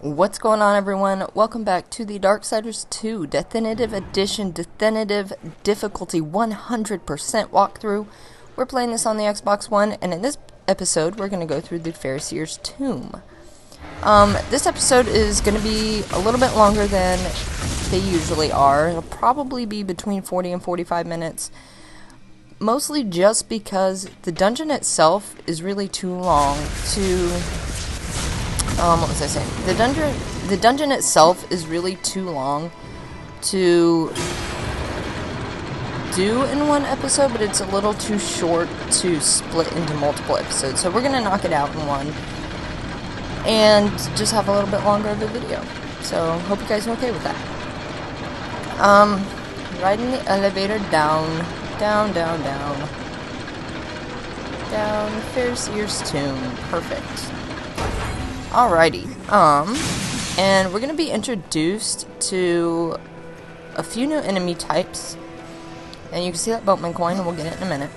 What's going on, everyone? Welcome back to the Darksiders 2 Deathinitive Edition Deathinitive Difficulty 100% walkthrough. We're playing this on the Xbox One, and in this episode, we're going to go through the Phariseer's tomb. This episode is going to be a little bit longer than they usually are. It'll probably be between 40 and 45 minutes. Mostly just because the dungeon itself is really too long to... what was I saying? The dungeon itself is really too long to do in one episode, but it's a little too short to split into multiple episodes. So we're gonna knock it out in one and just have a little bit longer of a video. So hope you guys are okay with that. Riding the elevator down, Phariseer's tomb. Perfect. Alrighty, and we're gonna be introduced to a few new enemy types, and you can see that Bowman Coin, and we'll get it in a minute.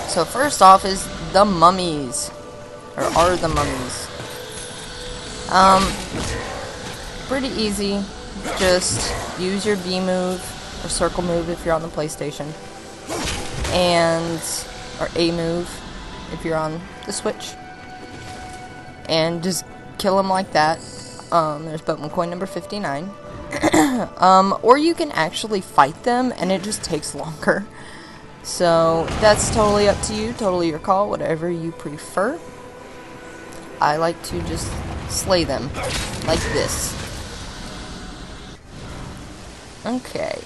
So first off is the Mummies, or are the Mummies. Pretty easy, just use your B move, or circle move if you're on the PlayStation, or A move if you're on the Switch. And just kill them like that. There's Boatman Coin number 59. Or you can actually fight them, and it just takes longer. So, that's totally up to you, totally your call, whatever you prefer. I like to just slay them, like this. Okay,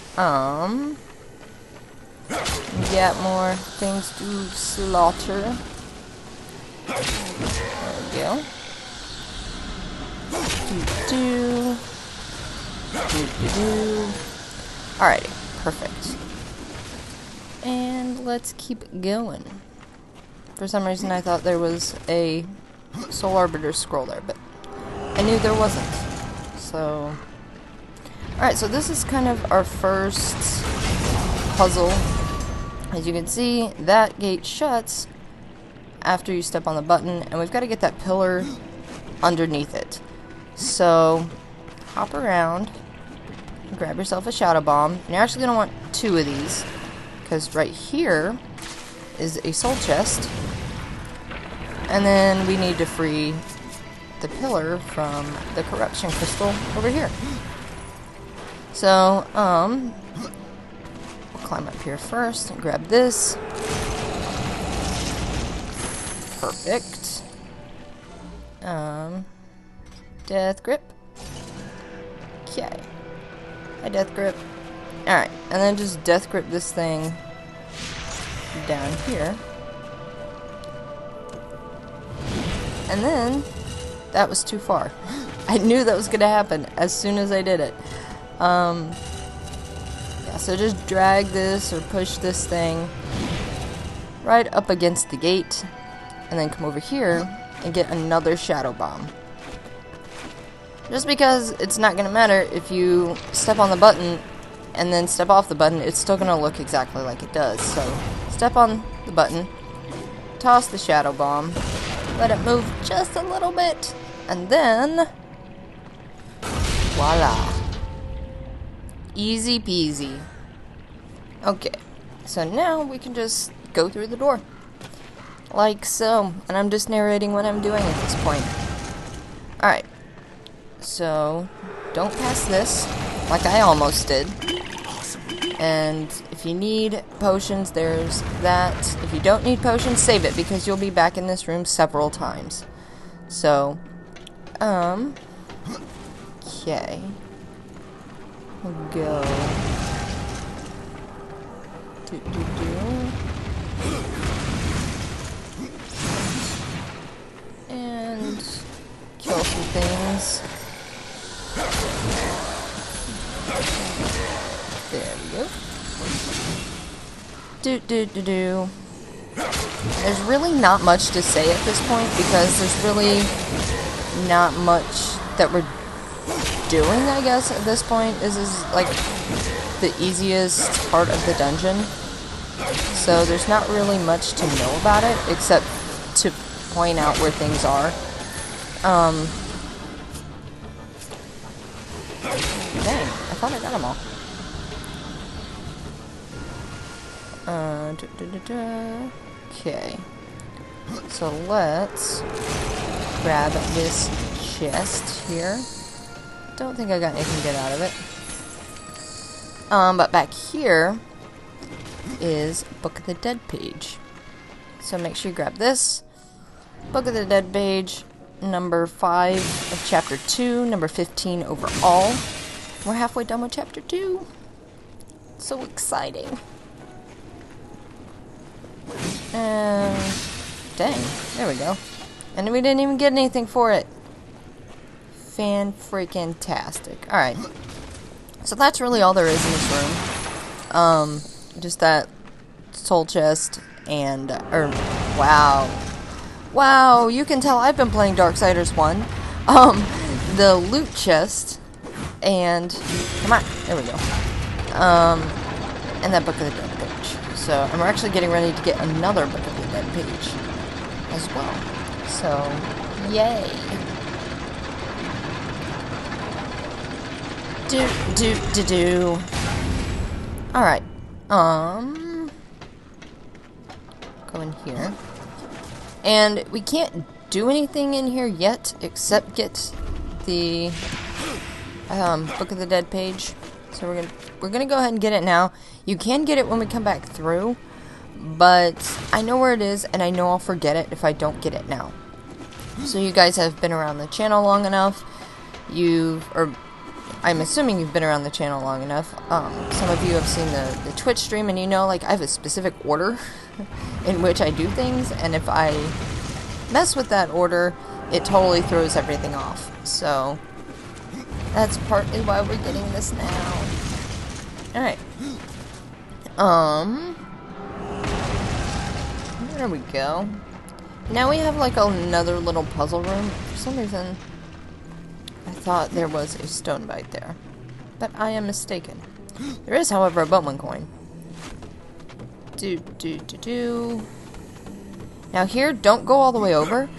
get more things to slaughter. There we go. Alrighty, perfect. And let's keep going. For some reason I thought there was a Soul Arbiter scroll there, but I knew there wasn't. So, alright, so this is kind of our first puzzle. As you can see, that gate shuts after you step on the button, and we've got to get that pillar underneath it. So, hop around, grab yourself a shadow bomb, and you're actually going to want two of these, because right here is a soul chest, and then we need to free the pillar from the corruption crystal over here. So, we'll climb up here first and grab this. Perfect. Death grip. Okay. Hi, death grip. Alright, and then just death grip this thing down here. And then, that was too far. I knew that was gonna happen as soon as I did it. Yeah, so just drag this or push this thing right up against the gate. And then come over here and get another shadow bomb. Just because it's not going to matter if you step on the button and then step off the button, it's still going to look exactly like it does. So, step on the button, toss the shadow bomb, let it move just a little bit, and then, voila. Easy peasy. Okay, so now we can just go through the door. Like so, and I'm just narrating what I'm doing at this point. Alright, so don't pass this, like I almost did. And if you need potions, there's that. If you don't need potions, save it, because you'll be back in this room several times. So, okay. We'll go. And kill some things. There we go. There's really not much to say at this point, because there's really not much that we're doing, I guess, at this point. This is like the easiest part of the dungeon. So there's not really much to know about it, except to point out where things are. Dang, I thought I got them all. Okay. So let's grab this chest here. Don't think I got anything good out of it. But back here is Book of the Dead page. So make sure you grab this. Book of the Dead page, number 5 of chapter 2, number 15 overall. We're halfway done with chapter 2. So exciting. Dang, there we go. And we didn't even get anything for it. Fan-freaking-tastic. Alright. So that's really all there is in this room. Just that soul chest and... wow. Wow, you can tell I've been playing Darksiders 1. The loot chest and... come on, there we go. And that Book of the Dead page. So, and we're actually getting ready to get another Book of the Dead page as well. So, yay. Do. Alright. Go in here. And we can't do anything in here yet except get the Book of the Dead page. So we're gonna go ahead and get it now. You can get it when we come back through, but I know where it is and I know I'll forget it if I don't get it now. So you guys have been around the channel long enough. I'm assuming you've been around the channel long enough. Some of you have seen the Twitch stream, and you know, like, I have a specific order in which I do things, and if I mess with that order, it totally throws everything off. So, that's partly why we're getting this now. Alright. There we go. Now we have, like, another little puzzle room. For some reason... I thought there was a Stonebite there, but I am mistaken. There is, however, a Bowman Coin. Now here, don't go all the way over,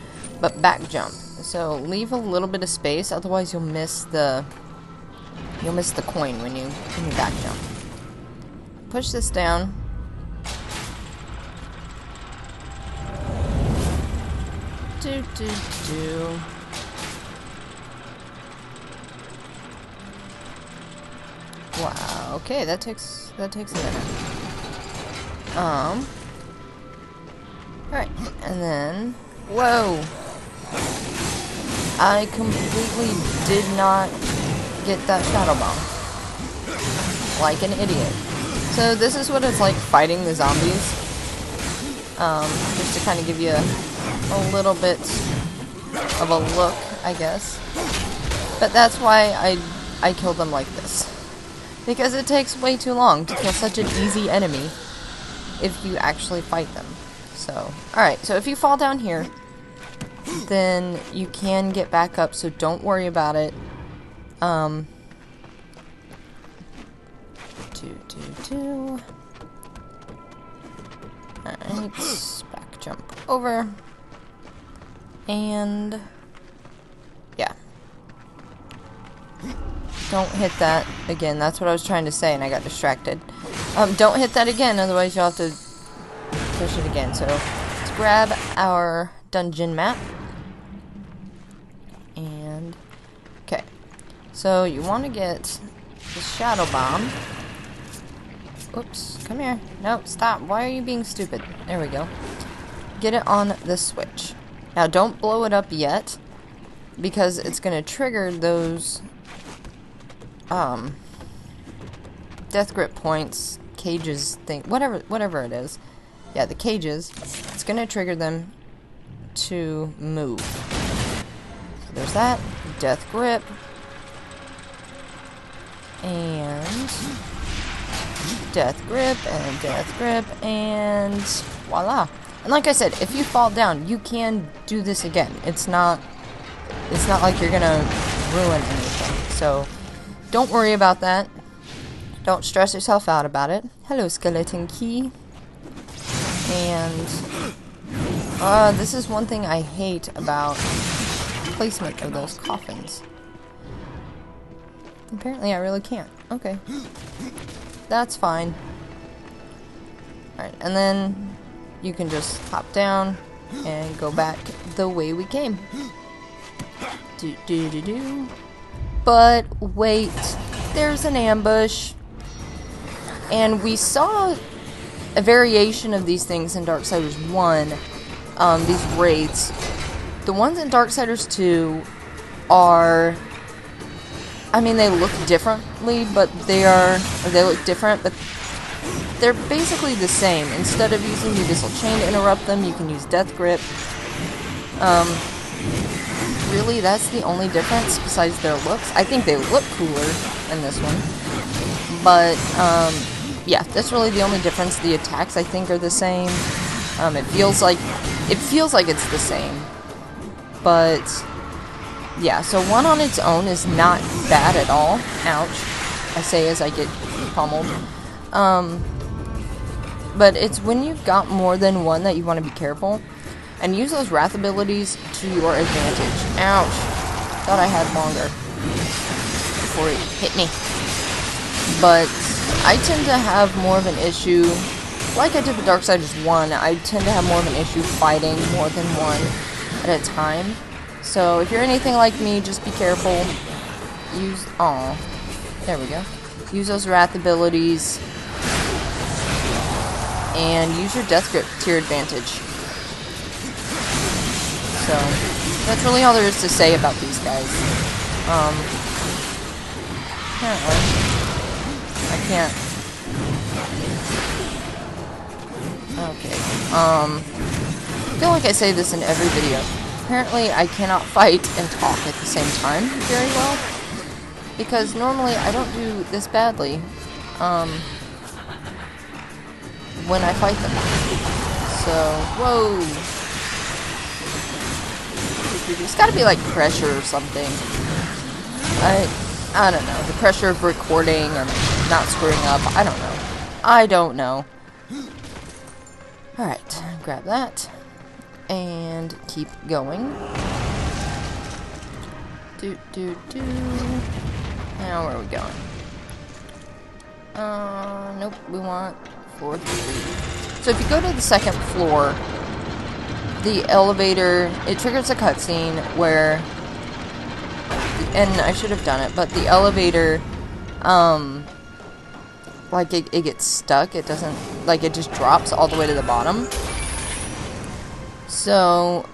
but back jump. So leave a little bit of space, otherwise you'll miss the coin when you back jump. Push this down. Wow, okay, that takes a minute. Alright, and then... whoa! I completely did not get that shadow bomb. Like an idiot. So this is what it's like fighting the zombies. Just to kind of give you a little bit of a look, I guess. But that's why I killed them like this. Because it takes way too long to kill such an easy enemy if you actually fight them. So, alright, so if you fall down here, then you can get back up, so don't worry about it. Alright, back jump over. And, yeah. Don't hit that again. That's what I was trying to say, and I got distracted. Don't hit that again, otherwise you'll have to push it again. So, let's grab our dungeon map. And, okay. So, you want to get the shadow bomb. Oops, come here. No, stop. Why are you being stupid? There we go. Get it on the switch. Now, don't blow it up yet, because it's going to trigger those... death grip points, cages thing, whatever it is. Yeah, the cages. It's gonna trigger them to move. So there's that. Death grip. And death grip and death grip and voila. And like I said, if you fall down, you can do this again. It's not like you're gonna ruin anything. So don't worry about that. Don't stress yourself out about it. Hello, skeleton key. And this is one thing I hate about placement of those coffins. Apparently I really can't. Okay. That's fine. Alright, and then you can just hop down and go back the way we came. Do. But wait, there's an ambush. And we saw a variation of these things in Darksiders 1, these wraiths. The ones in Darksiders 2 are, I mean, they look differently, but they look different, but they're basically the same. Instead of using the Abyssal Chain to interrupt them, you can use Death Grip. Really, that's the only difference besides their looks. I think they look cooler in this one. But, yeah, that's really the only difference. The attacks, I think, are the same. It feels like it's the same. But, yeah, so one on its own is not bad at all. Ouch. I say as I get pummeled. But it's when you've got more than one that you want to be careful. And use those wrath abilities to your advantage. Ouch. Thought I had longer before it hit me. But I tend to have more of an issue, like I did with Darksiders 1, I tend to have more of an issue fighting more than one at a time. So if you're anything like me, just be careful. Use, there we go. Use those wrath abilities. And use your Death Grip to your advantage. So, that's really all there is to say about these guys. Apparently, I can't. Okay. I feel like I say this in every video. Apparently, I cannot fight and talk at the same time very well. Because normally, I don't do this badly. When I fight them. So, whoa. It's gotta be like pressure or something. I don't know. The pressure of recording or not screwing up. I don't know. Alright, grab that. And keep going. Now where are we going? Nope, we want floor 3. So if you go to the second floor, the elevator, it triggers a cutscene where, and I should have done it, but the elevator, like it gets stuck. It doesn't, like it just drops all the way to the bottom. So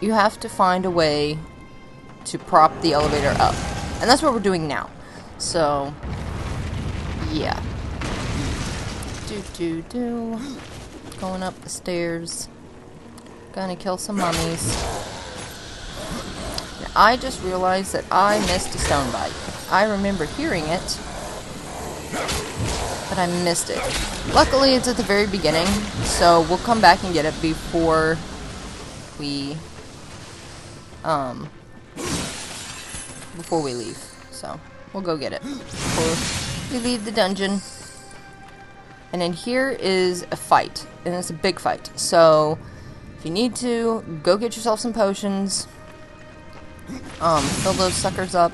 you have to find a way to prop the elevator up. And that's what we're doing now. So, yeah. Going up the stairs. Gonna kill some mummies. Now, I just realized that I missed a Stonebite. I remember hearing it, but I missed it. Luckily, it's at the very beginning, so we'll come back and get it before we leave. So, we'll go get it before we leave the dungeon. And then here is a fight, and it's a big fight. So, if you need to, go get yourself some potions, fill those suckers up,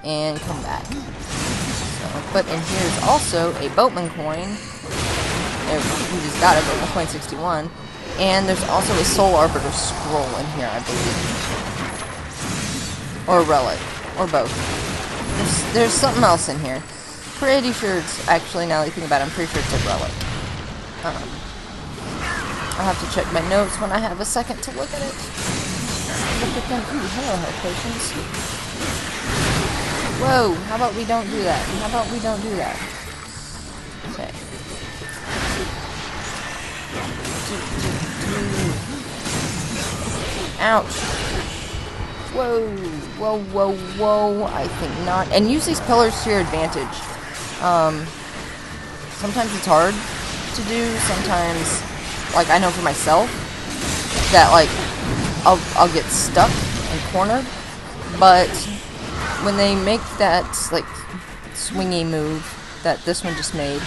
and come back. So, but in here is also a Boatman Coin. We just got it, Bowman Coin 61. And there's also a Soul Arbiter scroll in here, I believe. Or a Relic, or both. There's something else in here. Pretty sure it's, actually, now that you think about it, I'm pretty sure it's a Relic. I'll have to check my notes when I have a second to look at it. Look at them. Ooh, hello, health potions. Whoa, how about we don't do that? How about we don't do that? Okay. Ouch. Whoa, whoa, whoa, whoa. I think not. And use these pillars to your advantage. Sometimes it's hard to do. Sometimes, like, I know for myself that, like, I'll get stuck and cornered. But when they make that, like, swingy move that this one just made,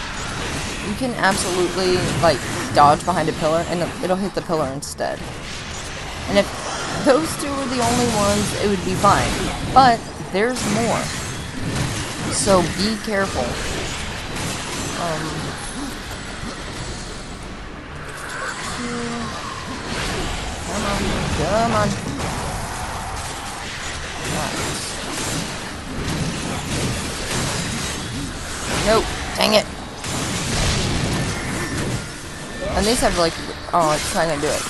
you can absolutely, like, dodge behind a pillar and it'll hit the pillar instead. And if those two were the only ones, it would be fine. But there's more. So be careful. Come on. Nope. Dang it. And these have like, oh, it's not gonna do it.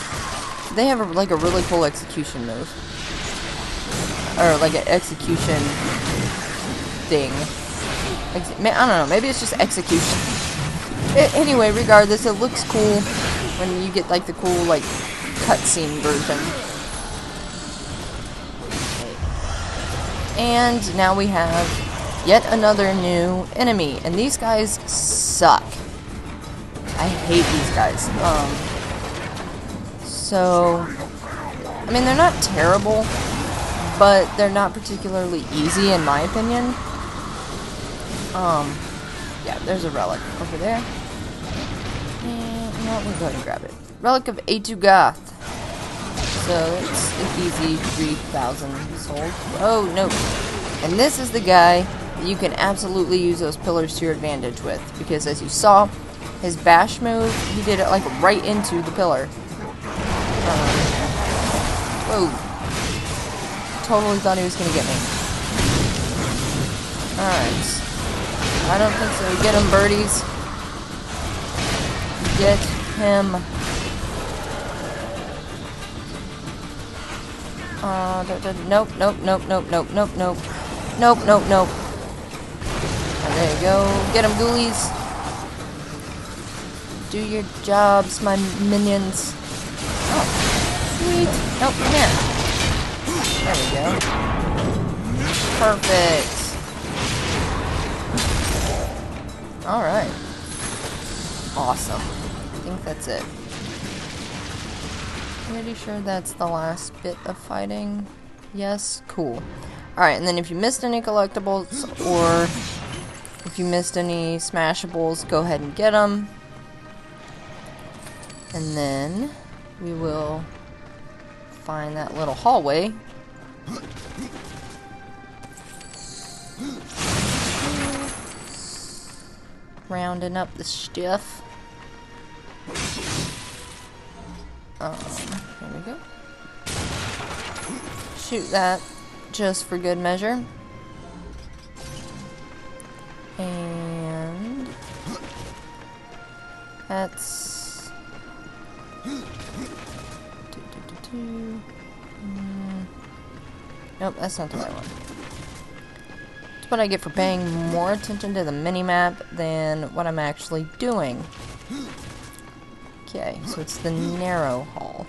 They have like a really cool execution move. Or like an execution thing. I don't know, maybe it's just execution. Anyway, regardless, it looks cool when you get like the cool like cutscene version. And now we have yet another new enemy, and these guys suck. I hate these guys. So, I mean, they're not terrible, but they're not particularly easy in my opinion. Yeah, there's a relic over there. And, no, we'll go ahead and grab it. Relic of Etu-Goth. So, it's an easy 3,000 sold. Oh, no. And this is the guy that you can absolutely use those pillars to your advantage with. Because as you saw, his bash move, he did it like right into the pillar. Whoa. Totally thought he was gonna get me. Alright. I don't think so. Get him, birdies. Get him. Nope. Oh, there you go. Get him, ghoulies. Do your jobs, my minions. Oh, sweet. Nope, come here. There we go. Perfect. Alright. Awesome. I think that's it. Pretty sure that's the last bit of fighting. Yes? Cool. Alright, and then if you missed any collectibles, or if you missed any smashables, go ahead and get them. And then we will find that little hallway. Rounding up the stuff. There we go. Shoot that just for good measure. And that's nope, that's not the right one. That's what I get for paying more attention to the mini-map than what I'm actually doing. Okay, so it's the narrow hall.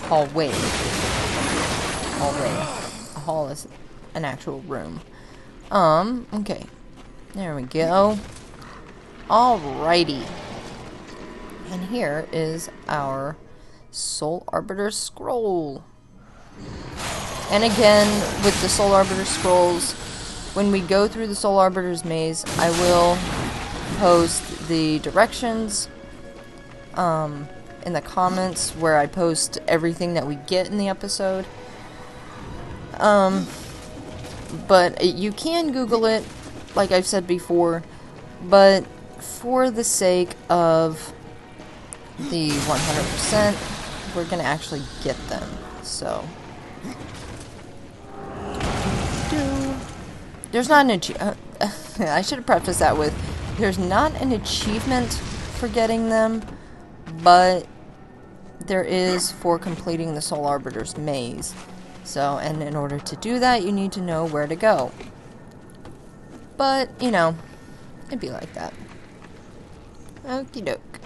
Hallway. A hall is an actual room. Okay. There we go. Alrighty. And here is our Soul Arbiter scroll. And again, with the Soul Arbiter scrolls, when we go through the Soul Arbiter's maze, I will post the directions in the comments where I post everything that we get in the episode. But you can Google it, like I've said before, but for the sake of the 100%, we're gonna actually get them. So there's not an I should have prefaced that with there's not an achievement for getting them, but there is for completing the Soul Arbiter's maze. So, and in order to do that, you need to know where to go. But, you know, it'd be like that. Okie doke.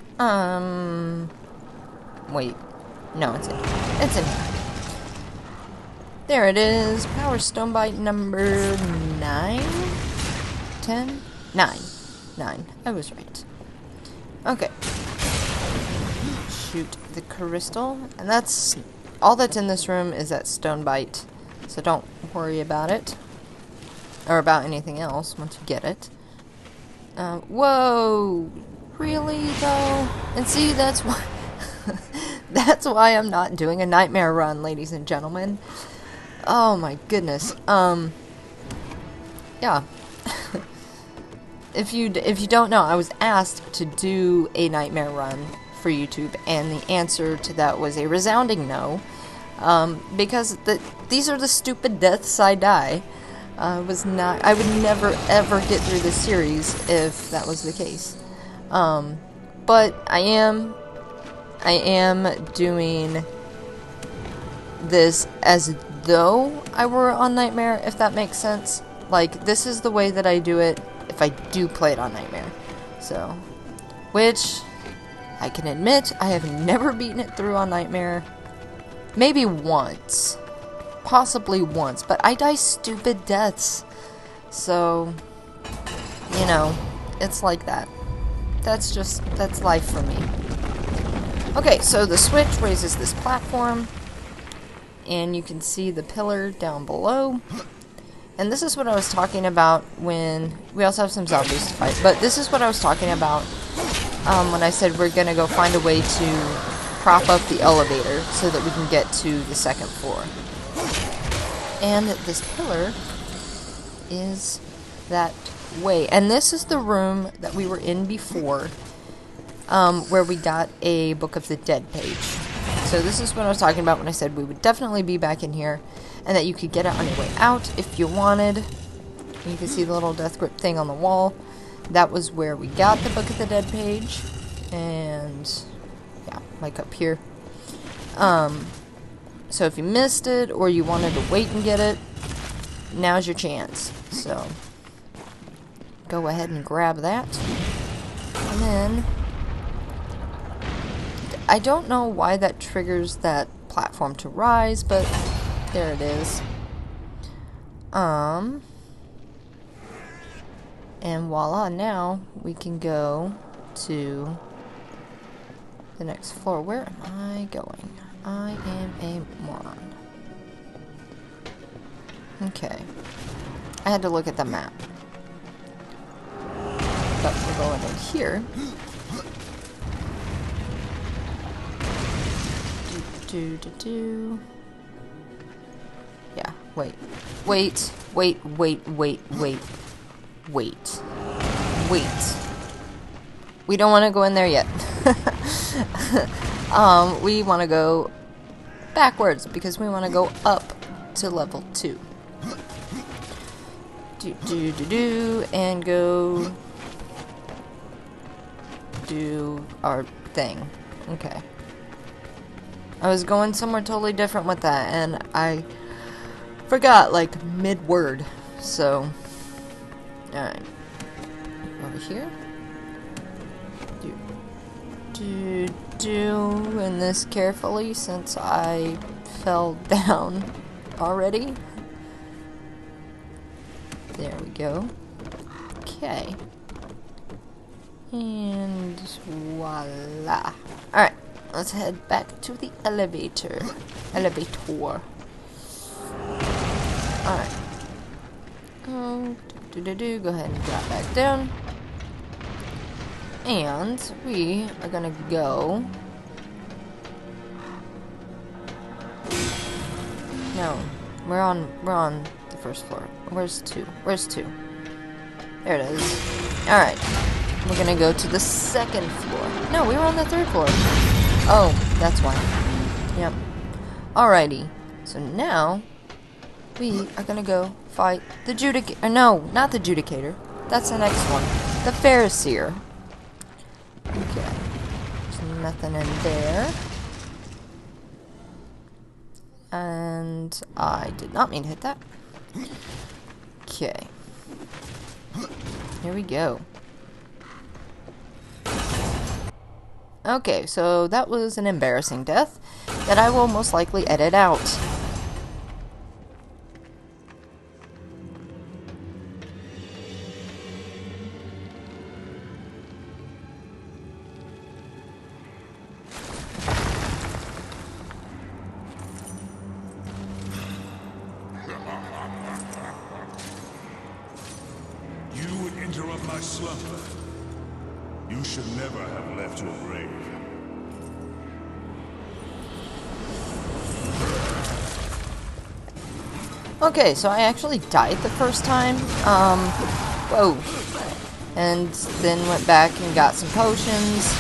Wait. No, it's in here. It's in here. There it is. Power Stonebite number 9? 10? 9. 9. I was right. Okay. Shoot the crystal. And that's... all that's in this room is that Stonebite. So don't worry about it. Or about anything else once you get it. Whoa! Really, though? And see, that's why... that's why I'm not doing a nightmare run, ladies and gentlemen. Oh my goodness. yeah. If you don't know, I was asked to do a nightmare run for YouTube, and the answer to that was a resounding no, because these are the stupid deaths I die. I would never ever get through this series if that was the case. But I am doing this as though I were on Nightmare, if that makes sense. Like, this is the way that I do it if I do play it on Nightmare. So, which, I can admit, I have never beaten it through on Nightmare. Maybe once. Possibly once. But I die stupid deaths. So, you know, it's like that. That's life for me. Okay, so the switch raises this platform. And you can see the pillar down below. And this is what I was talking about when... We also have some zombies to fight. But this is what I was talking about when I said we're going to go find a way to prop up the elevator so that we can get to the second floor. And this pillar is that way. And this is the room that we were in before, where we got a Book of the Dead page. So this is what I was talking about when I said we would definitely be back in here, and that you could get it on your way out if you wanted. You can see the little death grip thing on the wall. That was where we got the Book of the Dead page, and yeah, like up here. So if you missed it, or you wanted to wait and get it, now's your chance. So go ahead and grab that. And then, I don't know why that triggers that platform to rise, but there it is. And voila, now we can go to the next floor. Where am I going? I am a moron. Okay. I had to look at the map. But we're going in here. Yeah, wait. Wait. We don't want to go in there yet. We want to go backwards, because we want to go up to level 2. And go do our thing. Okay. I was going somewhere totally different with that, and I forgot, like, mid-word. So, alright. Over here. Doing this carefully since I fell down already. There we go. Okay. And voila. Alright, let's head back to the elevator. Alright. Go ahead and drop back down. And we are gonna go. No, we're on the first floor. Where's 2? Where's 2? There it is. Alright. We're gonna go to the second floor. No, we were on the 3rd floor. Oh, that's why. Yep. Alrighty. So now we are gonna go fight the Judicator. No, not the Judicator. That's the next one. The Phariseer. Okay. There's nothing in there. And I did not mean to hit that. Okay. Here we go. Okay, so that was an embarrassing death that I will most likely edit out. You would interrupt my slumber. You should never have left your grave. Okay, so I actually died the first time. Whoa. And then went back and got some potions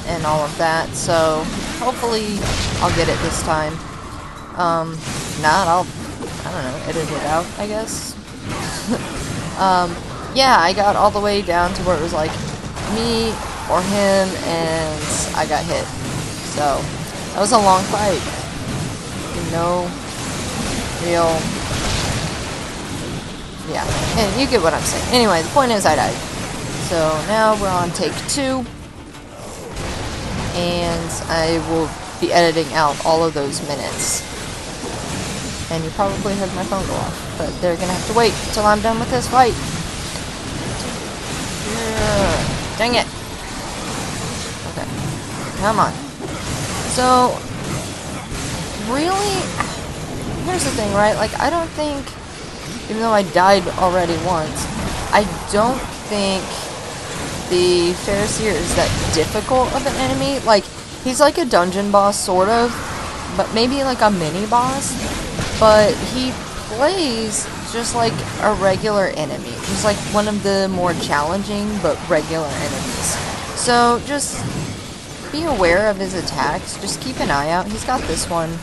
and all of that. So hopefully I'll get it this time. Not, I don't know, edit it out, I guess. Yeah, I got all the way down to where it was like me or him, and I got hit. So that was a long fight. No real, yeah, and you get what I'm saying. Anyway, the point is I died. So now we're on take 2, and I will be editing out all of those minutes. And you probably heard my phone go off, but they're gonna have to wait until I'm done with this fight. Dang it. Okay, come on. So, really, here's the thing, right? Like, I don't think, even though I died already once, I don't think the Phariseer is that difficult of an enemy. Like, he's like a dungeon boss, sort of, but maybe like a mini-boss. But he plays just like a regular enemy. He's like one of the more challenging but regular enemies. So just be aware of his attacks. Just keep an eye out. He's got this one.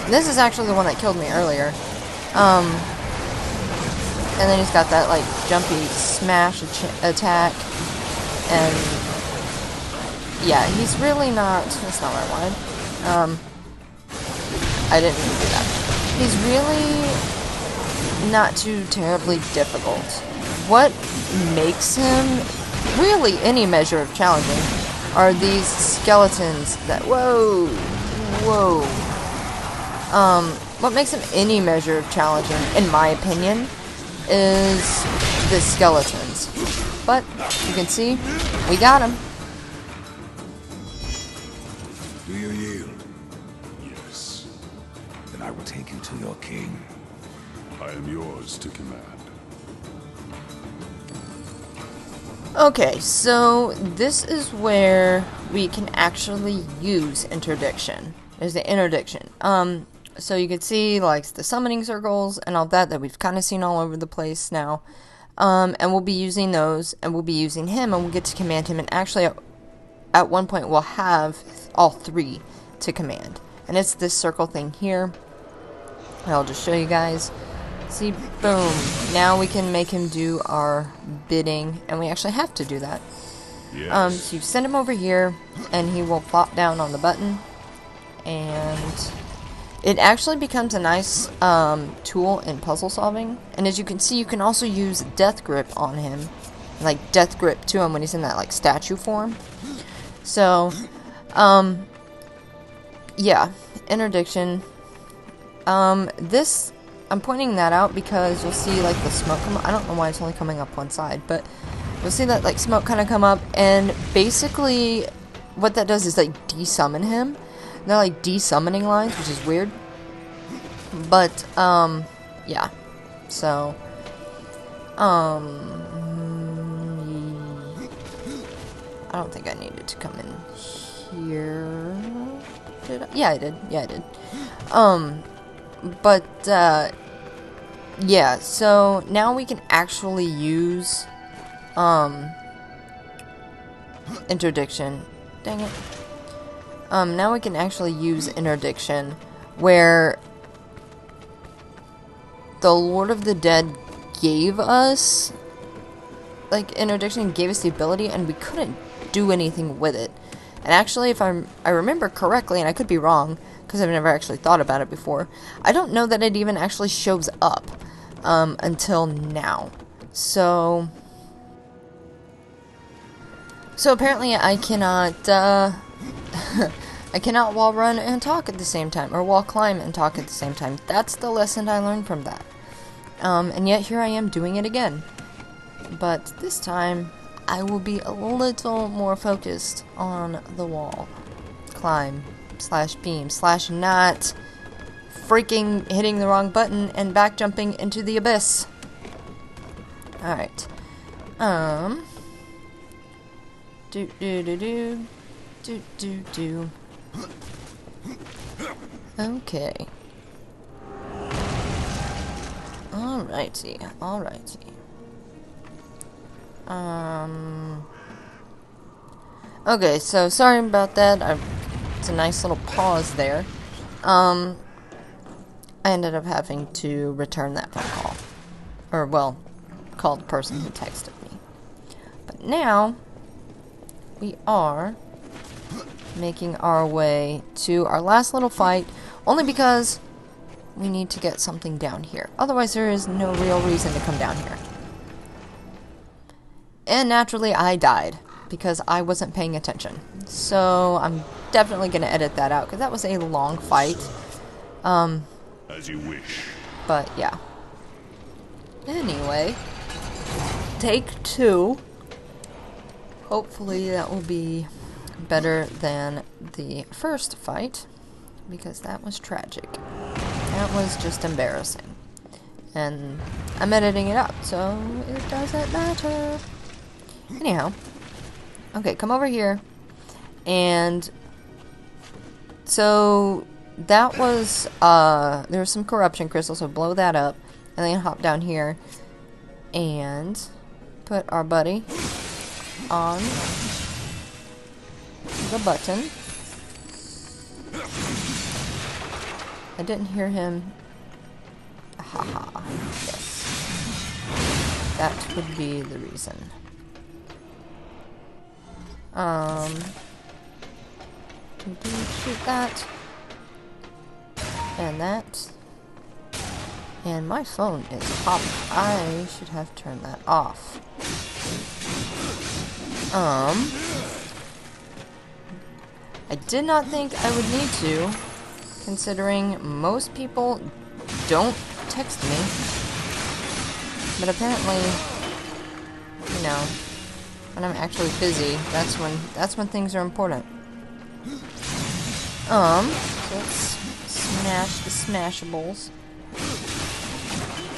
This is actually the one that killed me earlier. And then he's got that like jumpy smash attack. And yeah, he's really not... That's not what I wanted. I didn't mean to do that. He's really not too terribly difficult. What makes him really any measure of challenging are these skeletons that... Whoa! What makes him any measure of challenging, in my opinion, is the skeletons. But, you can see, we got him. Do you yield? Yes. Then I will take you to your king. I am yours to command. Okay, so this is where we can actually use interdiction. There's the interdiction. So you can see like the summoning circles and all that we've kind of seen all over the place now. And we'll be using those, and we'll be using him, and we'll get to command him, and actually at one point we'll have all 3 to command. And it's this circle thing here. I'll just show you guys. See, boom. Now we can make him do our bidding, and we actually have to do that. Yes. So you send him over here, and he will plop down on the button, and it actually becomes a nice tool in puzzle solving. And as you can see, you can also use Death Grip on him, like Death Grip to him when he's in that like statue form. So, yeah, interdiction. This, I'm pointing that out because you'll see like the smoke come up. I don't know why it's only coming up one side, but you'll see that like smoke kind of come up, and basically what that does is like desummon him. They're like desummoning lines, which is weird. But, yeah. So, I don't think I needed to come in here. Did I? Yeah, I did. Yeah, I did. But, yeah, so now we can actually use, interdiction. Dang it. Now we can actually use interdiction, where the Lord of the Dead gave us, like, interdiction, gave us the ability, and we couldn't do anything with it. And actually, if I remember correctly, and I could be wrong, because I've never actually thought about it before, I don't know that it even actually shows up, until now. So apparently I cannot, I cannot wall run and talk at the same time, or wall climb and talk at the same time. That's the lesson I learned from that. And yet here I am doing it again. But this time, I will be a little more focused on the wall climb / beam / not freaking hitting the wrong button and back jumping into the abyss. Alright. Okay. Alrighty, alrighty. Okay, so sorry about that. It's a nice little pause there. I ended up having to return that phone call. Or, well, call the person who texted me. But now, we are making our way to our last little fight, only because we need to get something down here. Otherwise, there is no real reason to come down here. And naturally, I died because I wasn't paying attention. So, I'm definitely going to edit that out because that was a long fight. As you wish. But, yeah. Anyway, take 2. Hopefully that will be better than the first fight, because that was tragic. That was just embarrassing. And I'm editing it up, so it doesn't matter. Anyhow. Okay, come over here. And so that was, there was some corruption crystals, so blow that up. And then hop down here and put our buddy on the button. I didn't hear him. Haha. Yes. That would be the reason. Shoot that. And that. And my phone is popping. I should have turned that off. I did not think I would need to, considering most people don't text me. But apparently, you know, when I'm actually busy, that's when things are important. So let's smash the smashables.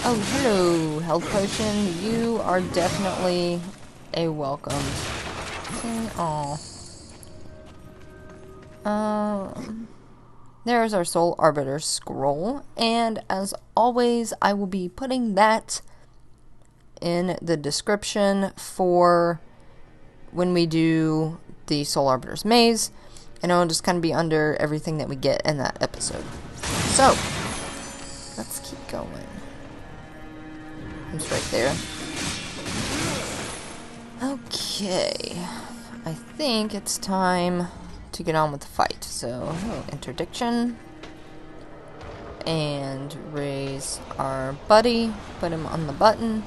Oh, hello, health potion. You are definitely a welcome thing. Aw. There's our Soul Arbiter scroll, and as always, I will be putting that in the description for when we do the Soul Arbiter's maze, and it'll just kind of be under everything that we get in that episode. So, let's keep going. It's right there. Okay. I think it's time to get on with the fight. So, interdiction. And raise our buddy. Put him on the button.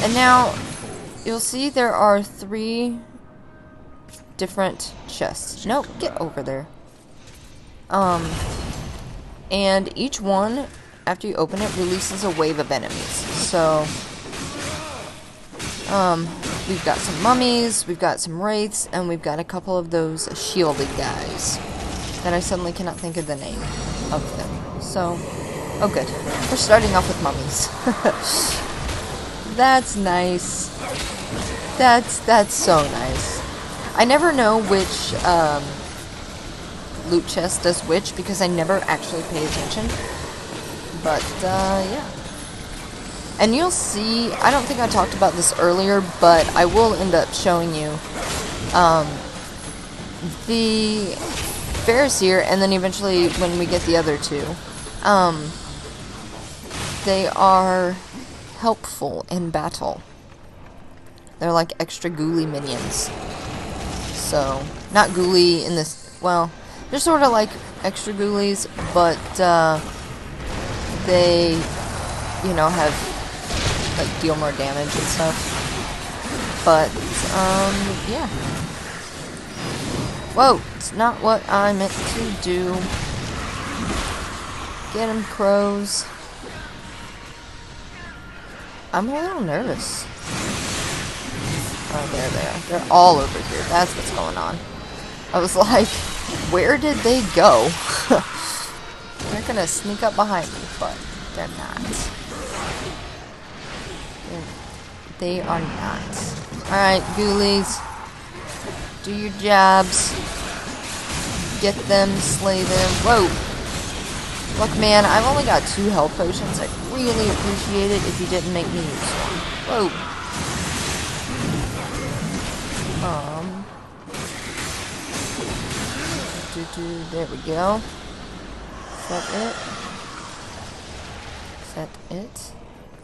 And now, you'll see there are 3 different chests. Nope, get over there. And each one, after you open it, releases a wave of enemies. So, we've got some mummies, we've got some wraiths, and we've got a couple of those shielded guys that I suddenly cannot think of the name of them. So, oh good. We're starting off with mummies. That's nice. That's so nice. I never know which loot chest does which because I never actually pay attention. But, yeah. And you'll see, I don't think I talked about this earlier, but I will end up showing you the Phariseer, and then eventually when we get the other 2, they are helpful in battle. They're like extra ghouly minions. So, not ghouly in this, well, they're sort of like extra ghoulies, but they, you know, have, like, deal more damage and stuff. But, yeah. Whoa, it's not what I meant to do. Get him, crows. I'm a little nervous. Oh, there they are. They're all over here. That's what's going on. I was like, where did they go? They're gonna sneak up behind me, but they're not. They are not. Alright, ghoulies. Do your jobs. Get them, slay them. Whoa! Look, man, I've only got 2 health potions. I'd really appreciate it if you didn't make me use one. Whoa. There we go. Is that it?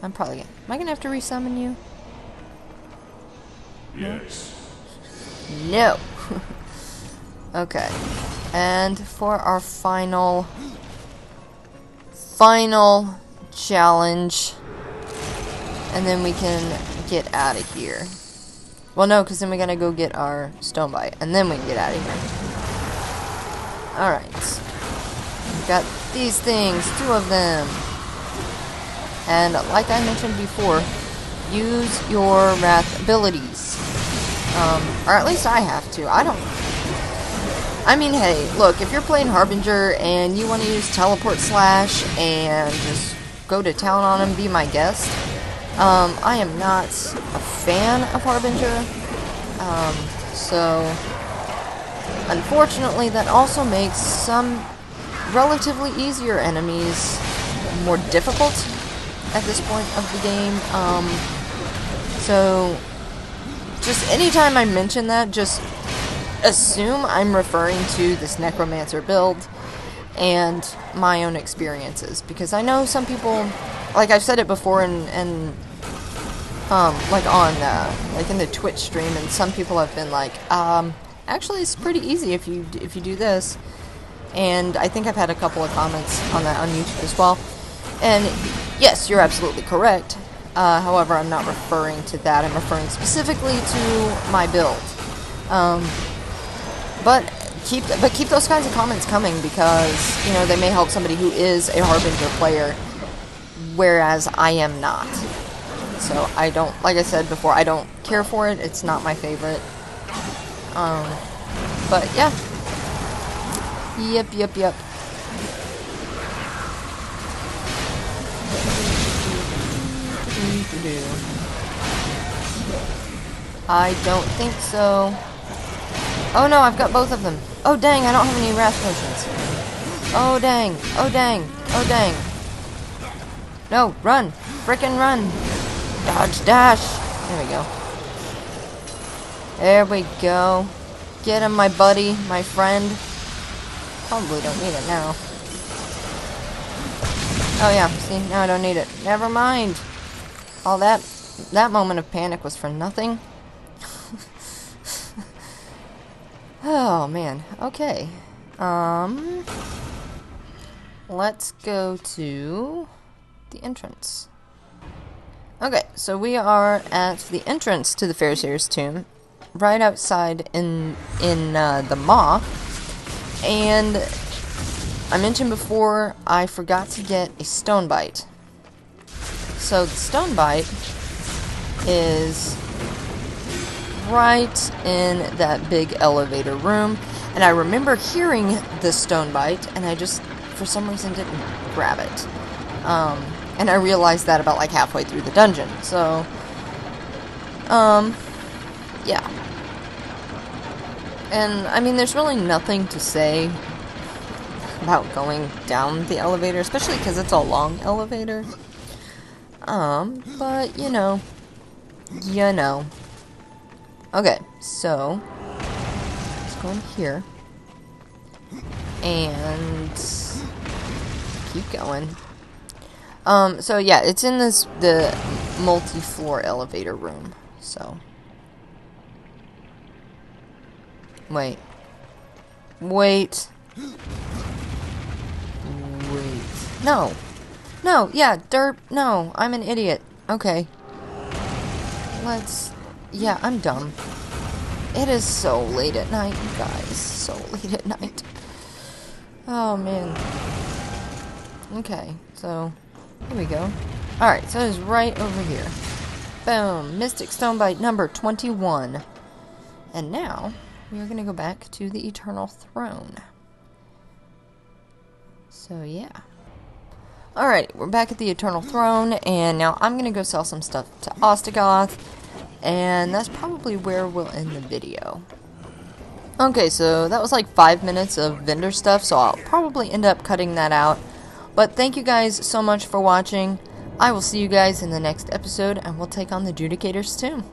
I'm probably gonna... Am I gonna have to resummon you? Yes. No. Okay. And for our final challenge, and then we can get out of here. Well, no, because then we gotta go get our Stonebite, and then we can get out of here. Alright. We've got these things, 2 of them. And like I mentioned before, use your wrath abilities. Or at least I have to. I mean, hey, look, if you're playing Harbinger and you want to use Teleport Slash and just go to town on him, be my guest. I am not a fan of Harbinger. So, unfortunately, that also makes some relatively easier enemies more difficult at this point of the game. So, just anytime I mention that, just assume I'm referring to this Necromancer build and my own experiences. Because I know some people, like I've said it before and like on, like in the Twitch stream, and some people have been like, actually it's pretty easy if you do this. And I think I've had a couple of comments on that on YouTube as well. And yes, you're absolutely correct. However, I'm not referring to that. I'm referring specifically to my build. But keep those kinds of comments coming, because, you know, they may help somebody who is a Harbinger player, whereas I am not. So I don't, like I said before, I don't care for it. It's not my favorite. But yeah. Yep. I don't think so. Oh no, I've got both of them. Oh dang, I don't have any wrath potions. Oh dang. No, run. Frickin' run. Dodge, dash. There we go. Get him, my buddy, my friend. Probably don't need it now. Oh yeah, see, now I don't need it. Never mind. All that moment of panic was for nothing. Oh man, okay. Let's go to the entrance. Okay, so we are at the entrance to the Phariseer's tomb, right outside in the Maw. And I mentioned before, I forgot to get a Stonebite. So the Stonebite is right in that big elevator room, and I remember hearing the Stonebite, and I just, for some reason, didn't grab it. And I realized that about like halfway through the dungeon. So, yeah. And I mean, there's really nothing to say about going down the elevator, especially because it's a long elevator. But you know. Okay, so let's go in here and keep going. So yeah, it's in the multi-floor elevator room. So wait. No, yeah, derp. No, I'm an idiot. Okay. Yeah, I'm dumb. It is so late at night, you guys. So late at night. Oh, man. Okay, so here we go. Alright, so it's right over here. Boom. Mystic Stonebite number 21. And now, we are going to go back to the Eternal Throne. So, yeah. Alright, we're back at the Eternal Throne, and now I'm going to go sell some stuff to Etu-Goth, and that's probably where we'll end the video. Okay, so that was like 5 minutes of vendor stuff, so I'll probably end up cutting that out. But thank you guys so much for watching. I will see you guys in the next episode, and we'll take on the Judicators too.